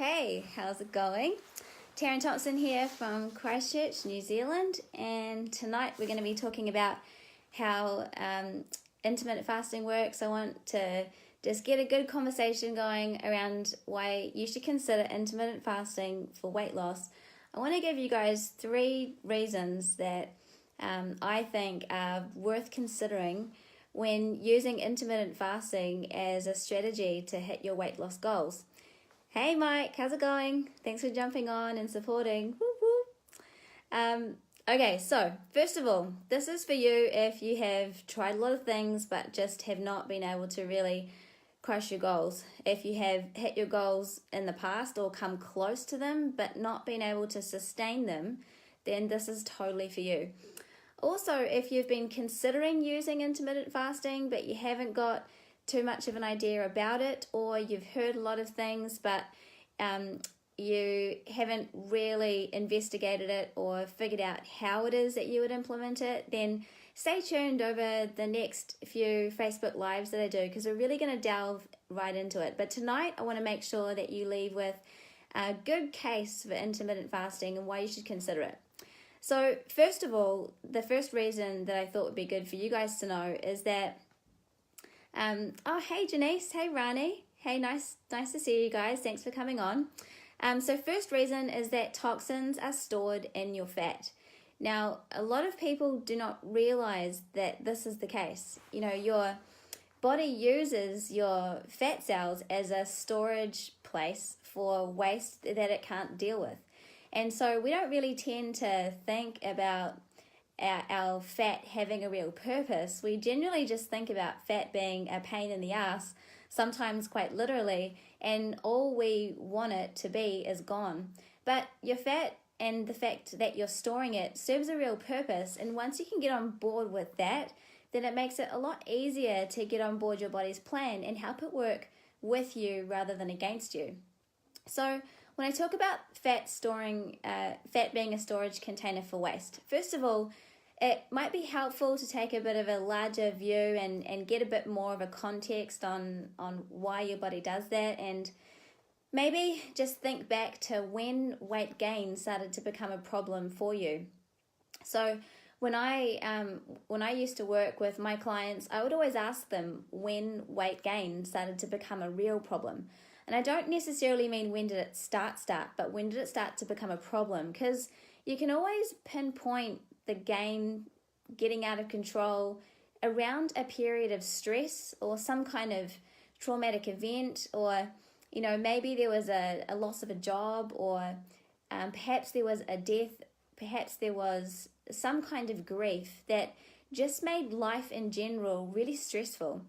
Hey, how's it going? Taryn Thompson here from Christchurch, New Zealand, and tonight we're going to be talking about how intermittent fasting works. I want to just get a good conversation going around why you should consider intermittent fasting for weight loss. I want to give you guys 3 reasons that I think are worth considering when using intermittent fasting as a strategy to hit your weight loss goals. Hey Mike, how's it going? Thanks for jumping on and supporting. Woo woo. Okay, so first of all, this is for you if you have tried a lot of things but just have not been able to really crush your goals. If you have hit your goals in the past or come close to them but not been able to sustain them, then this is totally for you. Also, if you've been considering using intermittent fasting but you haven't got too much of an idea about it, or you've heard a lot of things but you haven't really investigated it or figured out how it is that you would implement it, then stay tuned over the next few Facebook Lives that I do, because we're really going to delve right into it. But tonight I want to make sure that you leave with a good case for intermittent fasting and why you should consider it. So first of all, the first reason that I thought would be good for you guys to know is that hey Janice, hey Rani, hey, nice to see you guys. Thanks for coming on. So first reason is that toxins are stored in your fat. Now, a lot of people do not realize that this is the case. You know, your body uses your fat cells as a storage place for waste that it can't deal with. And so we don't really tend to think about our fat having a real purpose. We generally just think about fat being a pain in the ass, sometimes quite literally, and all we want it to be is gone. But your fat and the fact that you're storing it serves a real purpose, and once you can get on board with that, then it makes it a lot easier to get on board your body's plan and help it work with you rather than against you. So when I talk about fat being a storage container for waste, first of all, it might be helpful to take a bit of a larger view and get a bit more of a context on why your body does that, and maybe just think back to when weight gain started to become a problem for you. So when I used to work with my clients, I would always ask them when weight gain started to become a real problem. And I don't necessarily mean when did it start, but when did it start to become a problem? Because you can always pinpoint the gain getting out of control around a period of stress or some kind of traumatic event, or maybe there was a loss of a job, or perhaps there was a death, perhaps there was some kind of grief that just made life in general really stressful.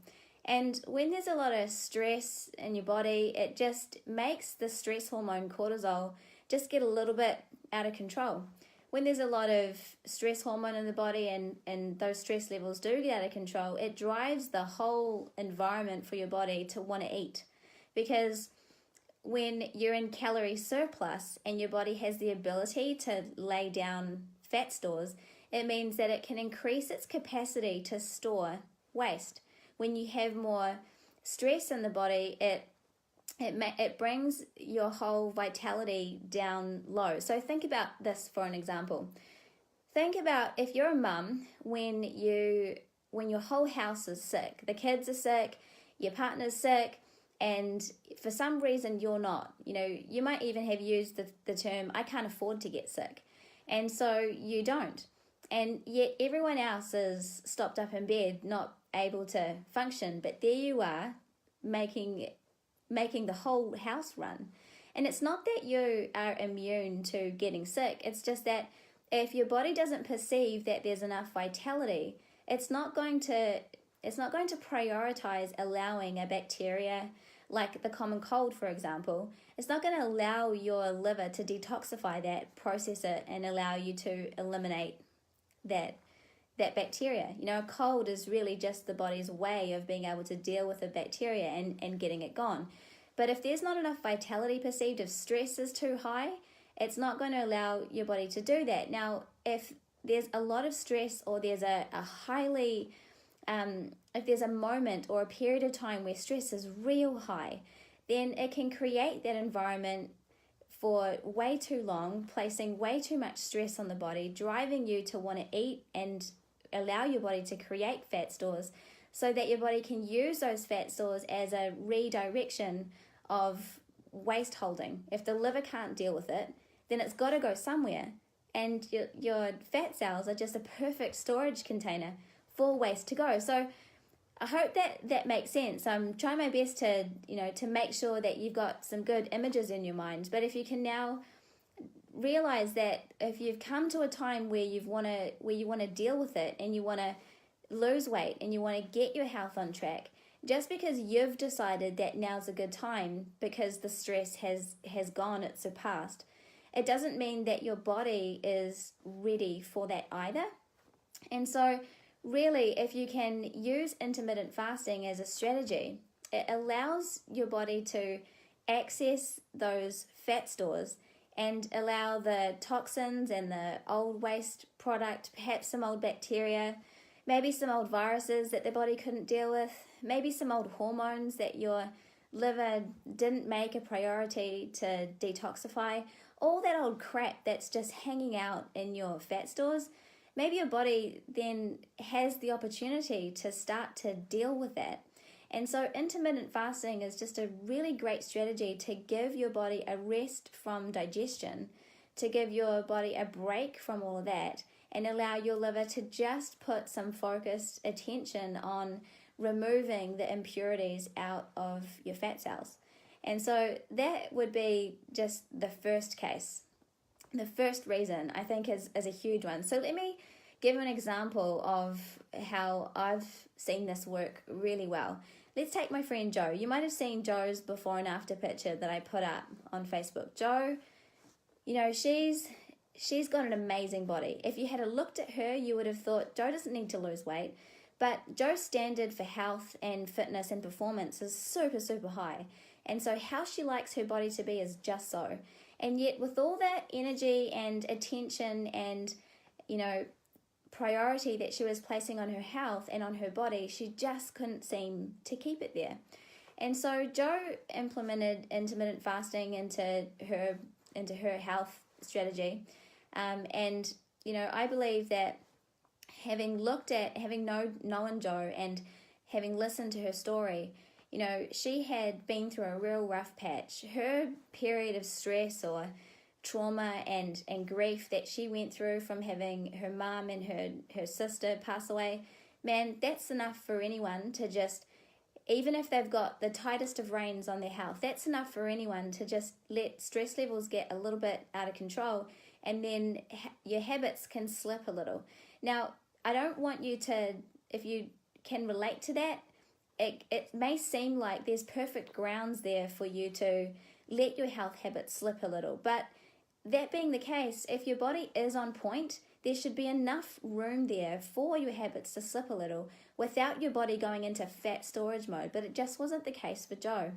And when there's a lot of stress in your body, it just makes the stress hormone cortisol just get a little bit out of control. When there's a lot of stress hormone in the body and those stress levels do get out of control, it drives the whole environment for your body to want to eat. Because when you're in calorie surplus and your body has the ability to lay down fat stores, it means that it can increase its capacity to store waste. When you have more stress in the body, it brings your whole vitality down low. So think about this for an example. Think about if you're a mum when your whole house is sick, the kids are sick, your partner's sick, and for some reason you're not. You might even have used the term, I can't afford to get sick. And so you don't. And yet everyone else is stopped up in bed, not able to function. But there you are, making the whole house run. And it's not that you are immune to getting sick. It's just that if your body doesn't perceive that there's enough vitality, it's not going to prioritize allowing a bacteria like the common cold, for example. It's not going to allow your liver to detoxify that, process it, and allow you to eliminate that bacteria. A cold is really just the body's way of being able to deal with the bacteria and getting it gone. But if there's not enough vitality perceived, if stress is too high, it's not going to allow your body to do that. Now, if there's a lot of stress, or there's if there's a moment or a period of time where stress is real high, then it can create that environment for way too long, placing way too much stress on the body, driving you to want to eat and allow your body to create fat stores so that your body can use those fat stores as a redirection of waste holding. If the liver can't deal with it, then it's got to go somewhere. And your fat cells are just a perfect storage container for waste to go. So I hope that makes sense. I'm trying my best to, to make sure that you've got some good images in your mind. But if you can now realize that if you've come to a time where you want to deal with it and you want to lose weight and you want to get your health on track, just because you've decided that now's a good time because the stress has gone, it's surpassed, it doesn't mean that your body is ready for that either. And so really, if you can use intermittent fasting as a strategy, it allows your body to access those fat stores and allow the toxins and the old waste product, perhaps some old bacteria, maybe some old viruses that the body couldn't deal with, maybe some old hormones that your liver didn't make a priority to detoxify, all that old crap that's just hanging out in your fat stores. Maybe your body then has the opportunity to start to deal with that. And so intermittent fasting is just a really great strategy to give your body a rest from digestion, to give your body a break from all of that, and allow your liver to just put some focused attention on removing the impurities out of your fat cells. And so that would be just the first case. The first reason I think is a huge one. So let me give an example of how I've seen this work really well. Let's take my friend Jo. You might have seen Jo's before and after picture that I put up on Facebook. Jo, she's got an amazing body. If you had looked at her, you would have thought Jo doesn't need to lose weight. But Jo's standard for health and fitness and performance is super, super high. And so how she likes her body to be is just so. And yet with all that energy and attention and, priority that she was placing on her health and on her body, she just couldn't seem to keep it there. And so Jo implemented intermittent fasting into her health strategy. And I believe that having known Jo and having listened to her story, she had been through a real rough patch. Her period of stress or trauma and grief that she went through from having her mum and her sister pass away, man, that's enough for anyone to just, even if they've got the tightest of reins on their health, that's enough for anyone to just let stress levels get a little bit out of control, and then your habits can slip a little. Now, I don't want you to, if you can relate to that, it may seem like there's perfect grounds there for you to let your health habits slip a little, but that being the case, if your body is on point, there should be enough room there for your habits to slip a little without your body going into fat storage mode. But it just wasn't the case for Jo.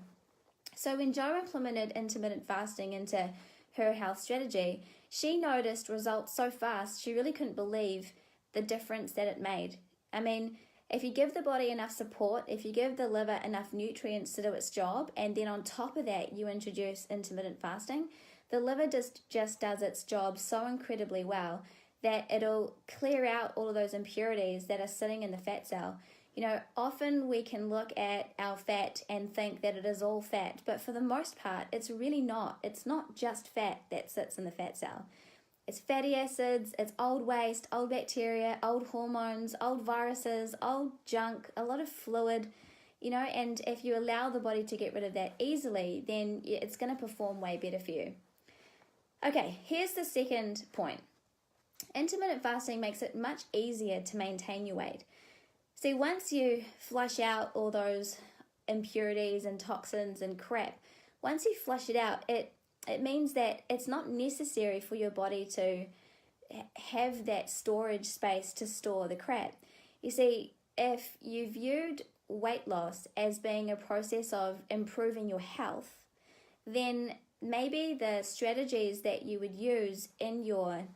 So when Jo implemented intermittent fasting into her health strategy, she noticed results so fast she really couldn't believe the difference that it made. I mean, if you give the body enough support, if you give the liver enough nutrients to do its job, and then on top of that you introduce intermittent fasting, the liver just does its job so incredibly well that it'll clear out all of those impurities that are sitting in the fat cell. Often we can look at our fat and think that it is all fat, but for the most part, it's really not. It's not just fat that sits in the fat cell. It's fatty acids, it's old waste, old bacteria, old hormones, old viruses, old junk, a lot of fluid, and if you allow the body to get rid of that easily, then it's going to perform way better for you. Okay, here's the second point. Intermittent fasting makes it much easier to maintain your weight. See, once you flush out all those impurities and toxins and crap, once you flush it out, it means that it's not necessary for your body to have that storage space to store the crap. You see, if you viewed weight loss as being a process of improving your health, then maybe the strategies that you would use in your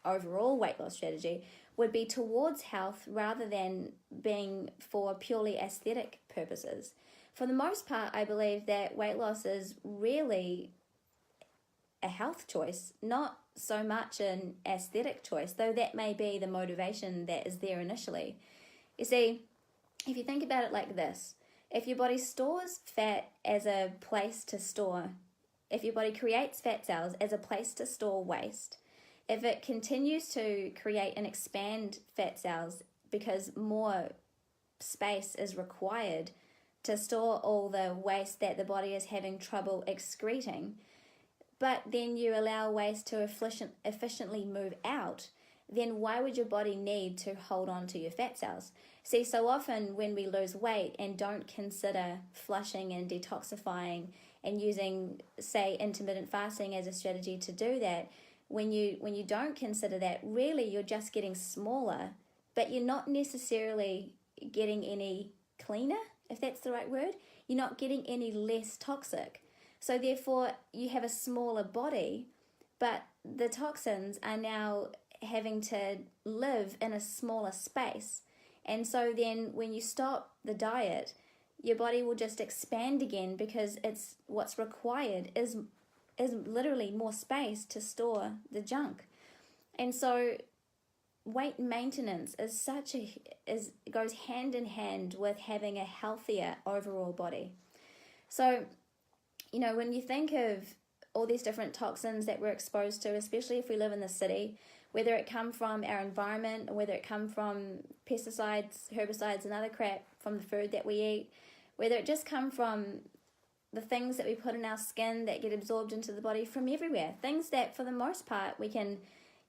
overall weight loss strategy would be towards health rather than being for purely aesthetic purposes. For the most part, I believe that weight loss is really a health choice, not so much an aesthetic choice, though that may be the motivation that is there initially. You see, if you think about it like this, if your body stores fat as a place to store, if your body creates fat cells as a place to store waste, if it continues to create and expand fat cells because more space is required to store all the waste that the body is having trouble excreting, but then you allow waste to efficiently move out, then why would your body need to hold on to your fat cells? See, so often when we lose weight and don't consider flushing and detoxifying and using, say, intermittent fasting as a strategy to do that, when you don't consider that, really you're just getting smaller, but you're not necessarily getting any cleaner, if that's the right word. You're not getting any less toxic. So therefore, you have a smaller body, but the toxins are now having to live in a smaller space. And so then when you stop the diet, your body will just expand again because it's what's required is literally more space to store the junk. And so weight maintenance goes hand in hand with having a healthier overall body. So, when you think of all these different toxins that we're exposed to, especially if we live in the city, whether it come from our environment or whether it come from pesticides, herbicides, and other crap from the food that we eat, whether it just come from the things that we put in our skin that get absorbed into the body from everywhere, things that for the most part we can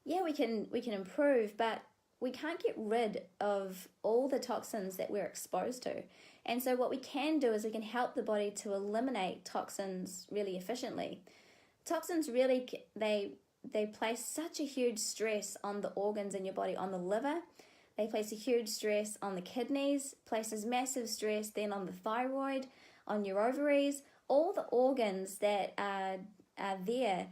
improve, but we can't get rid of all the toxins that we're exposed to. And so what we can do is we can help the body to eliminate toxins really efficiently. Toxins really, they place such a huge stress on the organs in your body, on the liver. They place a huge stress on the kidneys, places massive stress then on the thyroid, on your ovaries, all the organs that are there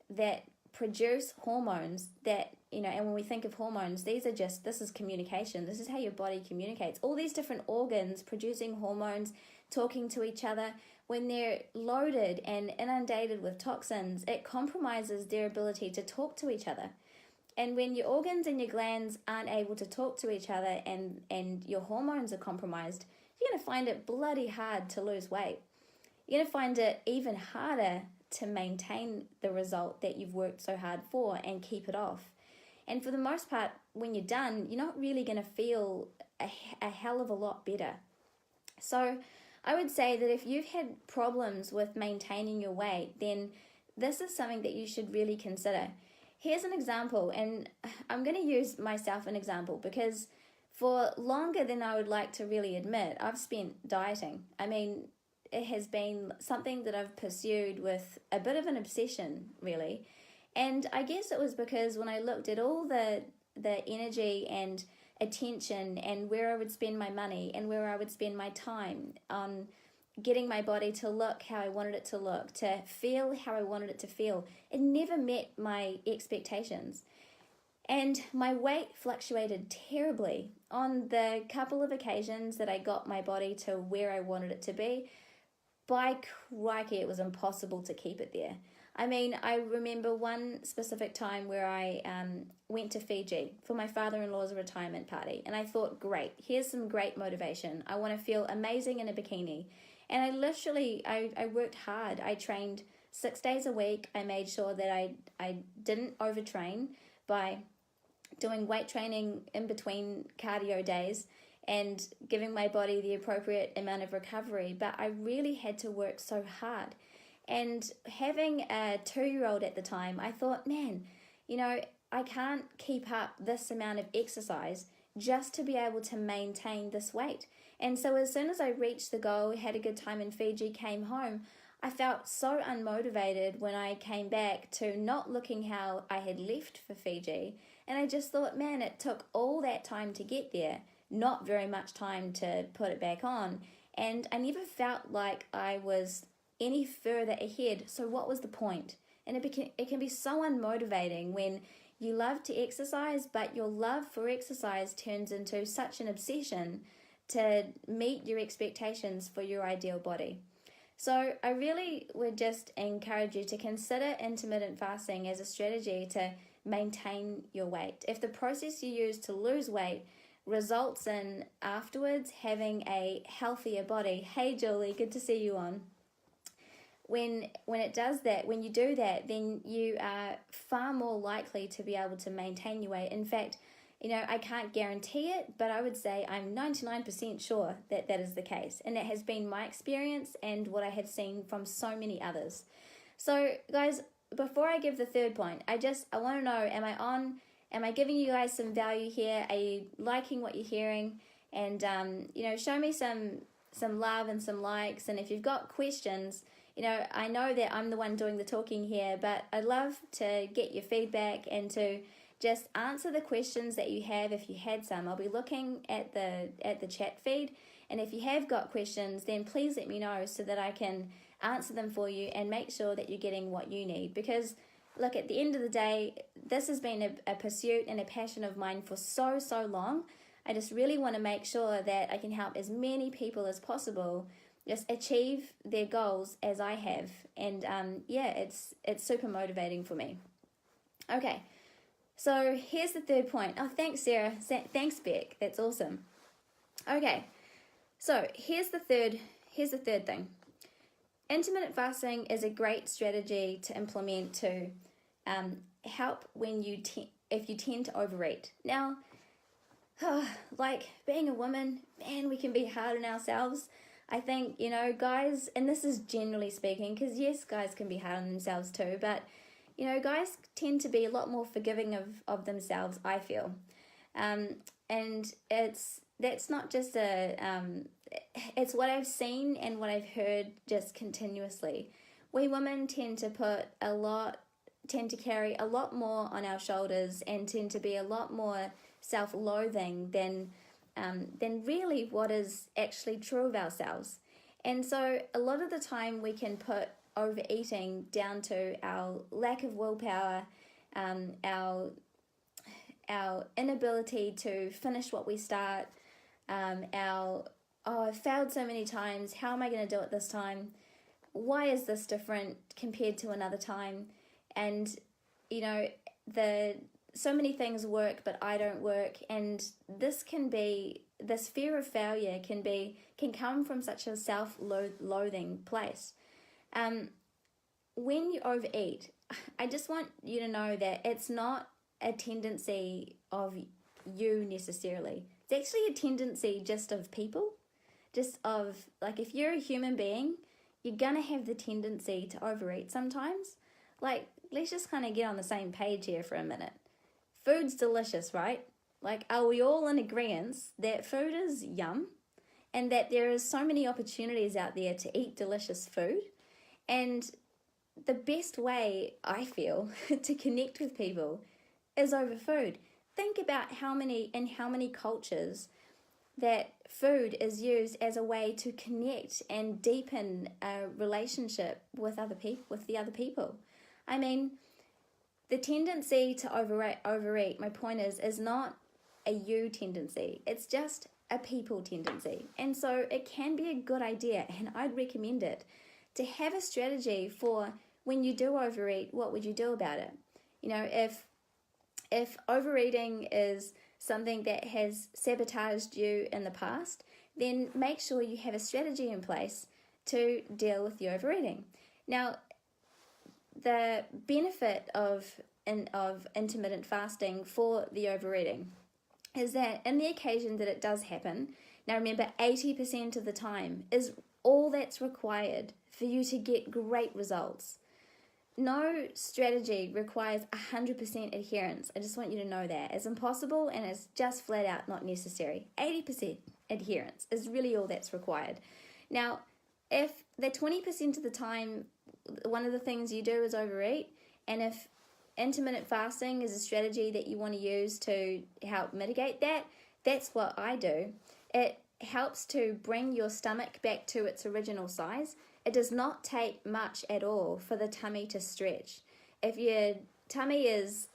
that produce hormones that, and when we think of hormones, this is communication. This is how your body communicates. All these different organs producing hormones, talking to each other. When they're loaded and inundated with toxins, it compromises their ability to talk to each other. And when your organs and your glands aren't able to talk to each other and your hormones are compromised, you're going to find it bloody hard to lose weight. You're going to find it even harder to maintain the result that you've worked so hard for and keep it off. And for the most part, when you're done, you're not really going to feel a hell of a lot better. So I would say that if you've had problems with maintaining your weight, then this is something that you should really consider. Here's an example, and I'm going to use myself an example because for longer than I would like to really admit, I've spent dieting. I mean, it has been something that I've pursued with a bit of an obsession, really. And I guess it was because when I looked at all the energy and attention and where I would spend my money and where I would spend my time on getting my body to look how I wanted it to look, to feel how I wanted it to feel, it never met my expectations. And my weight fluctuated terribly. On the couple of occasions that I got my body to where I wanted it to be, by crikey, it was impossible to keep it there. I mean, I remember one specific time where I went to Fiji for my father-in-law's retirement party. And I thought, great, here's some great motivation. I want to feel amazing in a bikini. And I worked hard. I trained 6 days a week. I made sure that I didn't overtrain by doing weight training in between cardio days and giving my body the appropriate amount of recovery. But I really had to work so hard. And having a 2-year-old at the time, I thought, man, I can't keep up this amount of exercise just to be able to maintain this weight. And so as soon as I reached the goal, had a good time in Fiji, came home, I felt so unmotivated when I came back to not looking how I had left for Fiji. And I just thought, man, it took all that time to get there, not very much time to put it back on. And I never felt like I was any further ahead. So what was the point? And it can be so unmotivating when you love to exercise, but your love for exercise turns into such an obsession to meet your expectations for your ideal body. So I really would just encourage you to consider intermittent fasting as a strategy to maintain your weight. If the process you use to lose weight results in afterwards having a healthier body, hey Julie, good to see you on. When it does that, when you do that, then you are far more likely to be able to maintain your weight. In fact, I can't guarantee it, but I would say I'm 99% sure that that is the case. And that has been my experience and what I have seen from so many others. So, guys, before I give the third point, I want to know, am I giving you guys some value here? Are you liking what you're hearing? And, show me some love and some likes. And if you've got questions, I know that I'm the one doing the talking here, but I'd love to get your feedback and to just answer the questions that you have if you had some. I'll be looking at the chat feed, and if you have got questions, then please let me know so that I can answer them for you and make sure that you're getting what you need. Because look, at the end of the day, this has been a pursuit and a passion of mine for so long. I just really want to make sure that I can help as many people as possible just achieve their goals as I have. And it's super motivating for me. Okay. So here's the third point. Oh, thanks, Sarah. Thanks, Beck. That's awesome. Okay, so here's the third thing. Intermittent fasting is a great strategy to implement to help when if you tend to overeat. Now, like being a woman, man, we can be hard on ourselves. I think, guys, and this is generally speaking, because yes, guys can be hard on themselves too, but guys tend to be a lot more forgiving of themselves, I feel. And that's not just it's what I've seen and what I've heard just continuously. We women tend to carry a lot more on our shoulders and tend to be a lot more self-loathing than really what is actually true of ourselves. And so a lot of the time we can put overeating down to our lack of willpower, our inability to finish what we start, I've failed so many times, how am I going to do it this time? Why is this different compared to another time? And so many things work but I don't work, and this fear of failure can come from such a self-loathing place. When you overeat, I just want you to know that it's not a tendency of you necessarily. It's actually a tendency just of people. Just of, like, if you're a human being, you're going to have the tendency to overeat sometimes. Like, let's just kind of get on the same page here for a minute. Food's delicious, right? Like, are we all in agreement that food is yum and that there is so many opportunities out there to eat delicious food? And the best way, I feel, to connect with people is over food. Think about how many cultures that food is used as a way to connect and deepen a relationship with the other people. I mean, the tendency to overeat, my point is not a you tendency. It's just a people tendency. And so it can be a good idea, and I'd recommend it, to have a strategy for when you do overeat, what would you do about it? If overeating is something that has sabotaged you in the past, then make sure you have a strategy in place to deal with your overeating. Now, the benefit of intermittent fasting for the overeating is that in the occasion that it does happen, now remember 80% of the time is all that's required for you to get great results. No strategy requires 100% adherence. I just want you to know that. It's impossible and it's just flat out not necessary. 80% adherence is really all that's required. Now, if the 20% of the time, one of the things you do is overeat, and if intermittent fasting is a strategy that you want to use to help mitigate that, that's what I do. It helps to bring your stomach back to its original size. It does not take much at all for the tummy to stretch. If your tummy is,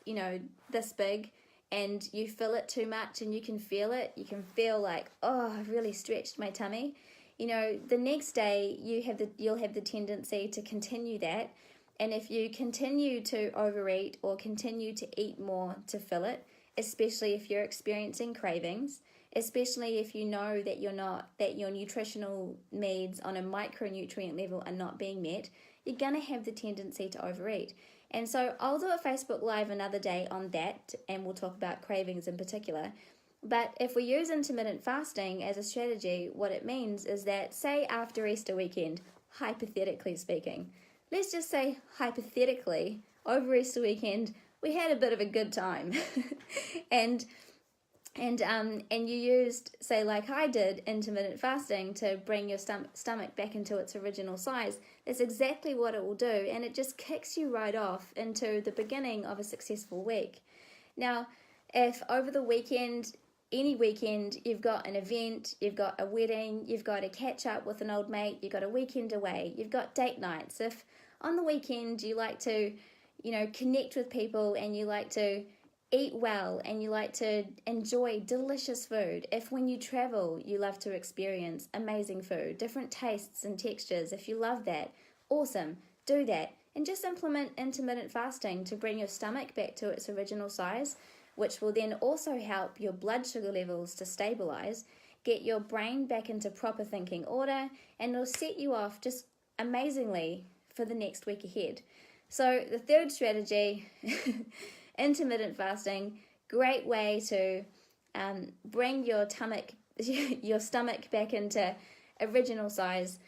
this big and you fill it too much and you can feel it, you can feel like, oh, I've really stretched my tummy. the next day you'll have the tendency to continue that. And if you continue to overeat or continue to eat more to fill it, especially if you're experiencing cravings, especially if you know that your nutritional needs on a micronutrient level are not being met, you're going to have the tendency to overeat. And so I'll do a Facebook Live another day on that, and we'll talk about cravings in particular. But if we use intermittent fasting as a strategy, what it means is that, say after Easter weekend, hypothetically speaking, let's just say hypothetically, over Easter weekend, we had a bit of a good time. and you used, say like I did, intermittent fasting to bring your stomach back into its original size. That's exactly what it will do, and it just kicks you right off into the beginning of a successful week. Now, if over the weekend, any weekend, you've got an event, you've got a wedding, you've got a catch up with an old mate, you've got a weekend away, you've got date nights. If on the weekend you like to, connect with people and you like to eat well and you like to enjoy delicious food, if when you travel you love to experience amazing food, different tastes and textures, if you love that, awesome, do that. And just implement intermittent fasting to bring your stomach back to its original size, which will then also help your blood sugar levels to stabilize, get your brain back into proper thinking order, and it'll set you off just amazingly for the next week ahead. So the third strategy, intermittent fasting, great way to bring your stomach back into original size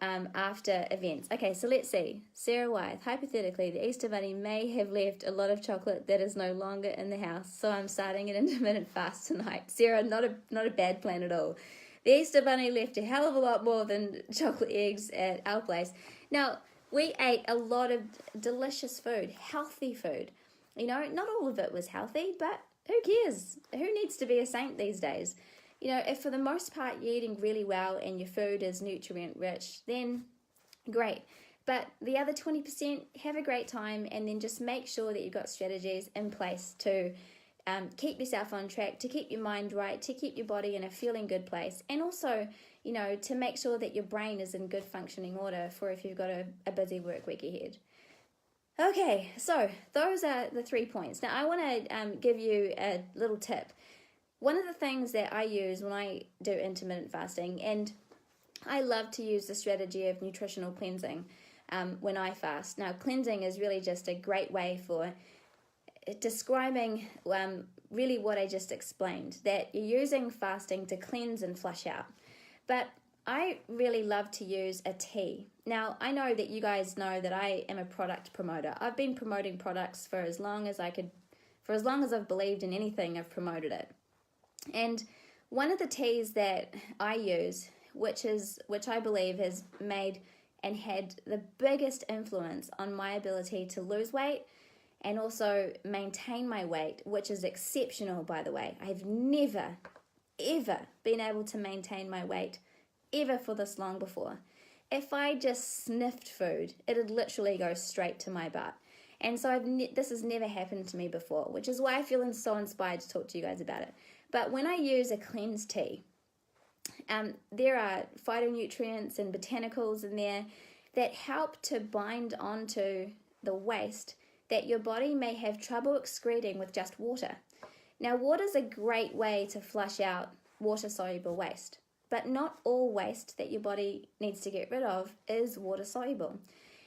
after events. Okay, so let's see. Sarah Wyeth, hypothetically, the Easter Bunny may have left a lot of chocolate that is no longer in the house, so I'm starting an intermittent fast tonight. Sarah, not a bad plan at all. The Easter Bunny left a hell of a lot more than chocolate eggs at our place. Now, we ate a lot of delicious food, healthy food. Not all of it was healthy, but who cares? Who needs to be a saint these days? If for the most part you're eating really well and your food is nutrient rich, then great. But the other 20%, have a great time, and then just make sure that you've got strategies in place to keep yourself on track, to keep your mind right, to keep your body in a feeling good place, and also, to make sure that your brain is in good functioning order for if you've got a busy work week ahead. Okay, so those are the 3 points. Now I want to give you a little tip. One of the things that I use when I do intermittent fasting, and I love to use the strategy of nutritional cleansing when I fast. Now, cleansing is really just a great way for describing really what I just explained, that you're using fasting to cleanse and flush out. But I really love to use a tea. Now, I know that you guys know that I am a product promoter. I've been promoting products for as long as I've believed in anything, I've promoted it. And one of the teas that I use, which I believe has made and had the biggest influence on my ability to lose weight and also maintain my weight, which is exceptional, by the way. I've never, ever been able to maintain my weight ever for this long before. If I just sniffed food, it'd literally go straight to my butt. And so this has never happened to me before, which is why I feel so inspired to talk to you guys about it. But when I use a cleanse tea, there are phytonutrients and botanicals in there that help to bind onto the waste that your body may have trouble excreting with just water. Now, water is a great way to flush out water-soluble waste, but not all waste that your body needs to get rid of is water-soluble.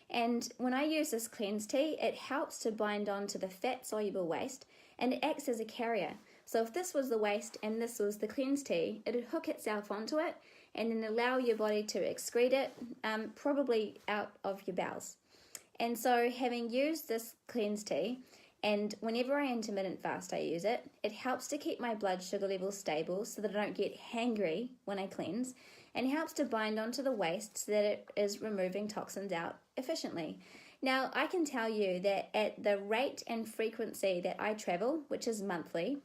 And when I use this cleanse tea, it helps to bind onto the fat-soluble waste, and it acts as a carrier. So if this was the waste and this was the cleanse tea, it would hook itself onto it and then allow your body to excrete it, probably out of your bowels. And so having used this cleanse tea, and whenever I intermittent fast I use it, it helps to keep my blood sugar levels stable so that I don't get hangry when I cleanse, and helps to bind onto the waste so that it is removing toxins out efficiently. Now, I can tell you that at the rate and frequency that I travel, which is monthly,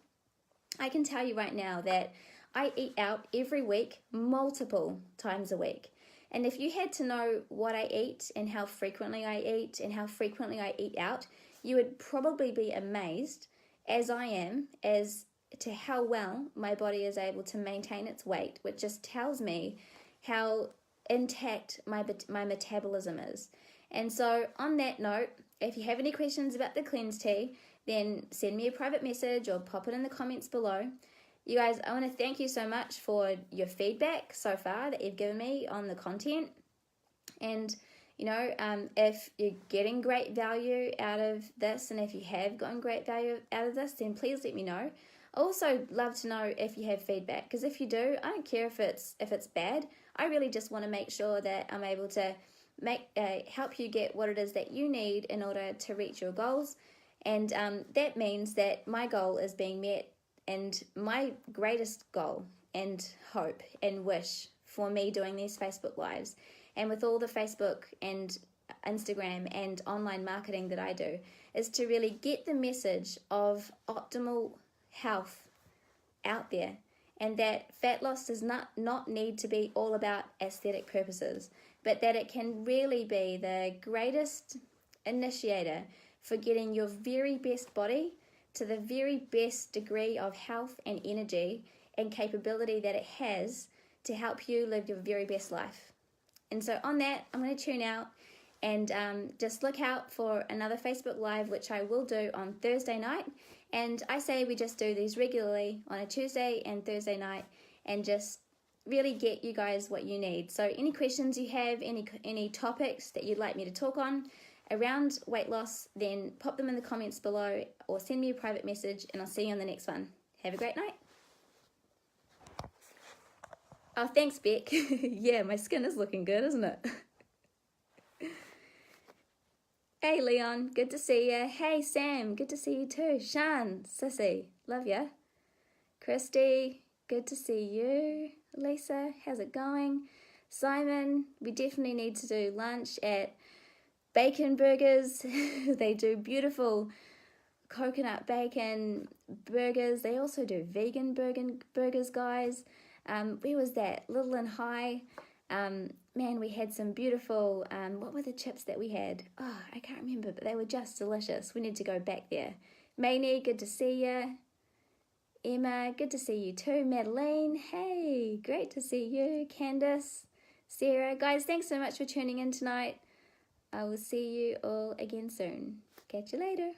I can tell you right now that I eat out every week, multiple times a week. And if you had to know what I eat and how frequently I eat and how frequently I eat out, you would probably be amazed, as I am, as to how well my body is able to maintain its weight, which just tells me, how intact my metabolism is. And so on that note, if you have any questions about the cleanse tea, then send me a private message or pop it in the comments below. You guys, I want to thank you so much for your feedback so far that you've given me on the content. And, you know, if you're getting great value out of this, and if you have gotten great value out of this, then please let me know. I also love to know if you have feedback, because if you do, I don't care if it's bad. I really just want to make sure that I'm able to help you get what it is that you need in order to reach your goals. And that means that my goal is being met, and my greatest goal and hope and wish for me doing these Facebook Lives and with all the Facebook and Instagram and online marketing that I do is to really get the message of optimal health out there, and that fat loss does not need to be all about aesthetic purposes, but that it can really be the greatest initiator for getting your very best body to the very best degree of health and energy and capability that it has to help you live your very best life. And so on that, I'm going to tune out and just look out for another Facebook Live, which I will do on Thursday night. And I say we just do these regularly on a Tuesday and Thursday night and just really get you guys what you need. So any questions you have, any topics that you'd like me to talk on around weight loss, then pop them in the comments below or send me a private message, and I'll see you on the next one. Have a great night. Oh, thanks, Beck. Yeah, my skin is looking good, isn't it? Hey, Leon, good to see you. Hey, Sam, good to see you too. Shan, Sissy, love ya. Christy, good to see you. Lisa, how's it going? Simon, we definitely need to do lunch at Bacon Burgers. They do beautiful coconut bacon burgers. They also do vegan burgers, guys. Where was that? Little and High. Man, we had some beautiful, what were the chips that we had? Oh, I can't remember, but they were just delicious. We need to go back there. Mainie, good to see you. Emma, good to see you too. Madeline, hey, great to see you. Candace, Sarah, guys, thanks so much for tuning in tonight. I will see you all again soon. Catch you later.